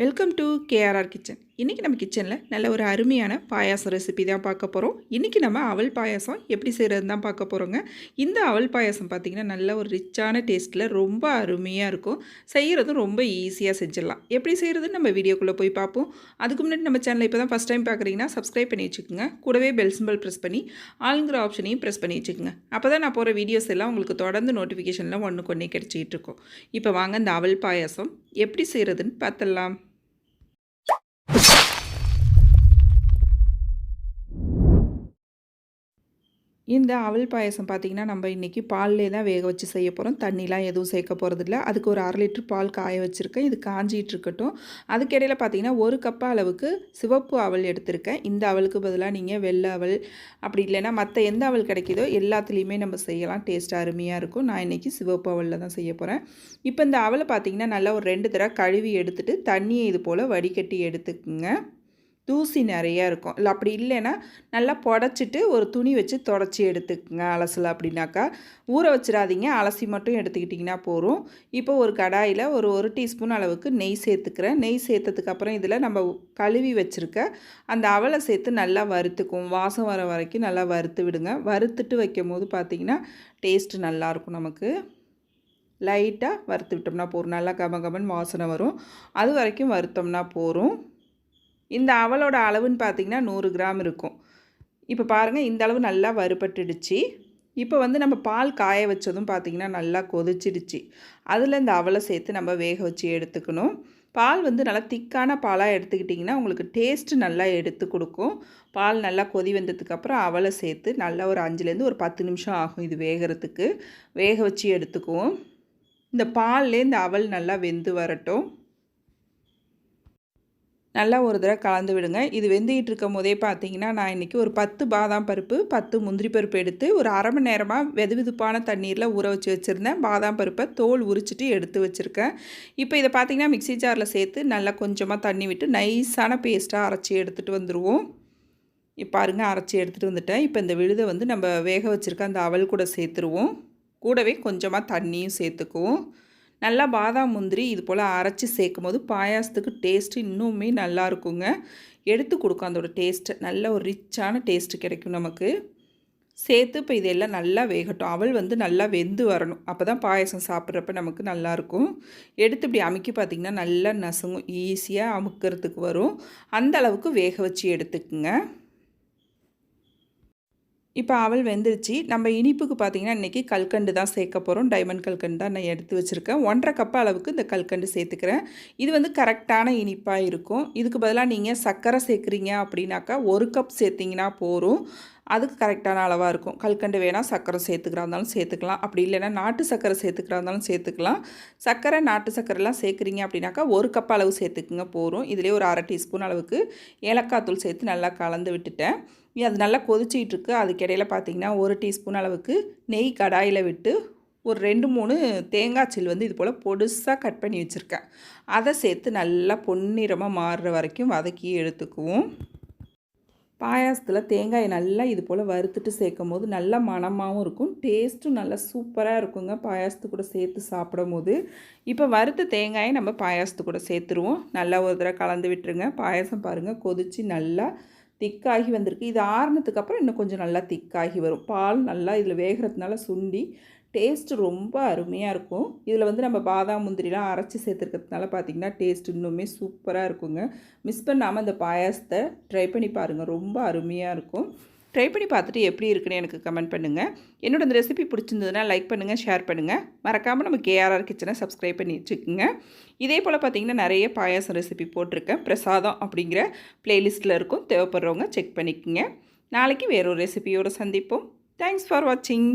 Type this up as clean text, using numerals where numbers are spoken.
Welcome to KRR kitchen. இன்றைக்கி நம்ம கிச்சனில் நல்ல ஒரு அருமையான பாயாசம் ரெசிபி தான் பார்க்க போகிறோம். இன்றைக்கி நம்ம அவல் பாயாசம் எப்படி செய்கிறது தான் பார்க்க போகிறோங்க. இந்த அவல் பாயாசம் பார்த்திங்கன்னா நல்ல ஒரு ரிச்சான டேஸ்ட்டில் ரொம்ப அருமையாக இருக்கும். செய்கிறதும் ரொம்ப ஈஸியாக செஞ்சிடலாம். எப்படி செய்கிறதுன்னு நம்ம வீடியோக்குள்ளே போய் பார்ப்போம். அதுக்கு முன்னாடி நம்ம சேனலை இப்போ தான் ஃபஸ்ட் டைம் பார்க்குறீங்கன்னா சப்ஸ்கிரைப் பண்ணி வச்சுக்கோங்க. கூடவே பெல் சிம்பல் ப்ரெஸ் பண்ணி ஆளுங்கிற ஆப்ஷனையும் ப்ரெஸ் பண்ணி வச்சுக்கோங்க. அப்போ தான் நான் போகிற வீடியோஸ் எல்லாம் உங்களுக்கு தொடர்ந்து நோட்டிஃபிகேஷனில் ஒன்றுக்கு ஒன்றே கிடச்சிக்கிட்டு இருக்கும். இப்போ வாங்க இந்த அவல் பாயாசம் எப்படி செய்கிறதுன்னு பார்த்துடலாம். இந்த அவல் பாயசம் பார்த்திங்கன்னா நம்ம இன்றைக்கி பால்லே தான் வேக வச்சு செய்ய போகிறோம். தண்ணிலாம் எதுவும் சேர்க்க போகிறதில்ல. அதுக்கு ஒரு 1/2 லிட்டர் பால் காய வச்சுருக்கேன். இது காஞ்சிகிட்டு இருக்கட்டும். அதுக்கிடையில் பார்த்திங்கன்னா 1 கப் அளவுக்கு சிவப்பு அவல் எடுத்திருக்கேன். இந்த அவலுக்கு பதிலாக நீங்கள் வெள்ளை அவல் அப்படி இல்லைன்னா மற்ற எந்த அவல் கிடைக்கிதோ எல்லாத்துலேயுமே நம்ம செய்யலாம். டேஸ்ட் அருமையாக இருக்கும். நான் இன்றைக்கி சிவப்பு அவலில் தான் செய்ய போகிறேன். இப்போ இந்த அவலை பார்த்திங்கன்னா நல்லா ஒரு 2 தடவை கழுவி எடுத்துகிட்டு தண்ணியை இது போல் வடிகட்டி எடுத்துக்குங்க. தூசி நிறையா இருக்கும். இல்லை அப்படி இல்லைன்னா நல்லா புடச்சிட்டு ஒரு துணி வச்சு தொடச்சி எடுத்துக்கங்க. அலசலை அப்படின்னாக்கா ஊற வச்சிடாதீங்க. அலசி மட்டும் எடுத்துக்கிட்டிங்கன்னா போதும். இப்போ ஒரு கடாயில் ஒரு டீஸ்பூன் அளவுக்கு நெய் சேர்த்துக்கிறேன். நெய் சேர்த்ததுக்கப்புறம் இதில் நம்ம கழுவி வச்சுருக்க அந்த அவலை சேர்த்து நல்லா வறுத்துக்கும். வாசம் வர வரைக்கும் நல்லா வறுத்து விடுங்க. வறுத்துட்டு வைக்கும் போது பார்த்திங்கன்னா டேஸ்ட்டு நல்லாயிருக்கும். நமக்கு லைட்டாக வறுத்து விட்டோம்னா போதும். நல்லா கமகமன்னு வாசனை வரும். அது வரைக்கும் வறுத்தோம்னா போதும். இந்த அவலோட அளவுன்னு பார்த்திங்கன்னா 100 கிராம் இருக்கும். இப்போ பாருங்கள் இந்த அளவு நல்லா வறுபட்டுடுச்சு. இப்போ நம்ம பால் காய வச்சதும் பார்த்திங்கன்னா நல்லா கொதிச்சிடுச்சு. அதில் இந்த அவலை சேர்த்து நம்ம வேக வச்சு எடுத்துக்கணும். பால் நல்லா திக்கான பாலாக எடுத்துக்கிட்டிங்கன்னா உங்களுக்கு டேஸ்ட்டு நல்லா எடுத்து கொடுக்கும். பால் நல்லா கொதி வந்ததுக்கப்புறம் அவலை சேர்த்து நல்லா ஒரு 5லேருந்து ஒரு 10 நிமிஷம் ஆகும் இது வேகிறதுக்கு. வேக வச்சு எடுத்துக்குவோம். இந்த பால்லே இந்த அவல் நல்லா வெந்து வரட்டும். நல்லா ஒரு தடவை கலந்து விடுங்க. இது வெந்துக்கிட்டு இருக்கும் போதே பார்த்தீங்கன்னா நான் இன்றைக்கி ஒரு 10 பாதாம் பருப்பு 10 முந்திரி பருப்பு எடுத்து ஒரு 1/2 மணி நேரமாக வெதுவெதுப்பான தண்ணீரில் ஊற வச்சு வச்சுருந்தேன். பாதாம் பருப்பை தோல் உரிச்சிட்டு எடுத்து வச்சுருக்கேன். இப்போ இதை பார்த்திங்கன்னா மிக்ஸி ஜாரில் சேர்த்து நல்லா கொஞ்சமாக தண்ணி விட்டு நைஸான பேஸ்ட்டாக அரைச்சி எடுத்துகிட்டு வந்துடுவோம். இப்போ பாருங்கள் அரைச்சி எடுத்துகிட்டு வந்துட்டேன். இப்போ இந்த விழுதை நம்ம வேக வச்சுருக்க அந்த அவல் கூட சேர்த்துருவோம். கூடவே கொஞ்சமாக தண்ணியும் சேர்த்துக்குவோம். நல்லா பாதாம் முந்திரி இது போல் அரைச்சி சேர்க்கும் போது பாயாசத்துக்கு டேஸ்ட்டு இன்னுமே நல்லா இருக்குங்க. எடுத்து கொடுக்கும் அதோடய டேஸ்ட்டு. நல்ல ஒரு ரிச்சான டேஸ்ட்டு கிடைக்கும் நமக்கு. சேர்த்து இப்போ இதெல்லாம் நல்லா வேகட்டும். அவல் நல்லா வெந்து வரணும். அப்போ தான் பாயாசம் சாப்பிட்றப்ப நமக்கு நல்லாயிருக்கும். எடுத்து இப்படி அமுக்கி பார்த்திங்கன்னா நல்லா நசுங்கும். ஈஸியாக அமுக்கிறதுக்கு வரும். அந்த அளவுக்கு வேக வச்சு எடுத்துக்குங்க. இப்போ அவல் வெந்துருச்சு. நம்ம இனிப்புக்கு பார்த்திங்கன்னா இன்றைக்கி கல்கண்டு தான் சேர்க்க போகிறோம். டைமண்ட் கல்கண்டு தான் நான் எடுத்து வச்சுருக்கேன். 1/2 கப் அளவுக்கு இந்த கல்கண்டு சேர்த்துக்கிறேன். இது கரெக்டான இனிப்பாக இருக்கும். இதுக்கு பதிலாக நீங்கள் சர்க்கரை சேர்க்குறீங்க அப்படின்னாக்கா 1 கப் சேர்த்திங்கன்னா போதும். அதுக்கு கரெக்டான அளவாக இருக்கும். கல்கண்டு வேணால் சர்க்கரை சேர்த்துக்கிறா இருந்தாலும் சேர்த்துக்கலாம். அப்படி இல்லைன்னா நாட்டு சர்க்கரை சேர்த்துக்கிறா இருந்தாலும் சேர்த்துக்கலாம். சர்க்கரை நாட்டு சர்க்கரைலாம் சேர்க்குறீங்க அப்படின்னாக்கா 1 கப் அளவு சேர்த்துக்குங்க போதும். இதிலே ஒரு 1/2 டீஸ்பூன் அளவுக்கு ஏலக்காய் தூள் சேர்த்து நல்லா கலந்து விட்டுட்டேன். அது நல்லா கொதிச்சிட்ருக்கு. அதுக்கிடையில் பார்த்திங்கன்னா 1 டீஸ்பூன் அளவுக்கு நெய் கடாயில் விட்டு ஒரு 2-3 தேங்காய் சில் இது போல் பொடுசாக கட் பண்ணி வச்சுருக்கேன். அதை சேர்த்து நல்லா பொன்னிறமாக மாறுற வரைக்கும் வதக்கி எடுத்துக்குவோம். பாயாசத்தில் தேங்காயை நல்லா இது போல் வறுத்துட்டு சேர்க்கும் போது நல்லா மணமாகவும் இருக்கும். டேஸ்ட்டும் நல்லா சூப்பராக இருக்குங்க பாயாசத்து கூட சேர்த்து சாப்பிடும் போது. இப்போ வறுத்த தேங்காயை நம்ம பாயாசத்து கூட சேர்த்துருவோம். நல்லா ஒரு தடவை கலந்து விட்டுருங்க. பாயாசம் பாருங்கள் கொதித்து நல்லா திக்காகி வந்திருக்கு. இது ஆறுனதுக்கப்புறம் இன்னும் கொஞ்சம் நல்லா திக்காகி வரும். பால் நல்லா இதில் வேகிறதுனால சுண்டி டேஸ்ட்டு ரொம்ப அருமையாக இருக்கும். இதில் நம்ம பாதாம் முந்திரிலாம் அரைச்சி சேர்த்துருக்கிறதுனால பார்த்திங்கன்னா டேஸ்ட் இன்னுமே சூப்பராக இருக்குங்க. மிஸ் பண்ணாமல் இந்த பாயாசத்தை ட்ரை பண்ணி பாருங்கள். ரொம்ப அருமையாக இருக்கும். ட்ரை பண்ணி பார்த்துட்டு எப்படி இருக்குன்னு எனக்கு கமெண்ட் பண்ணுங்கள். என்னோட இந்த ரெசிபி பிடிச்சிருந்ததுன்னா லைக் பண்ணுங்கள், ஷேர் பண்ணுங்கள். மறக்காமல் நம்ம கேஆர்ஆர் கிச்சனை சப்ஸ்கிரைப் பண்ணி வச்சுக்கோங்க. இதே போல் பார்த்திங்கன்னா நிறைய பாயாசம் ரெசிபி போட்டிருக்கேன். பிரசாதம் அப்படிங்கிற ப்ளேலிஸ்ட்டில் இருக்கும். தேவைப்படுறவங்க செக் பண்ணிக்கோங்க. நாளைக்கு வேறொரு ரெசிபியோடு சந்திப்போம். தேங்க்ஸ் ஃபார் வாட்சிங்.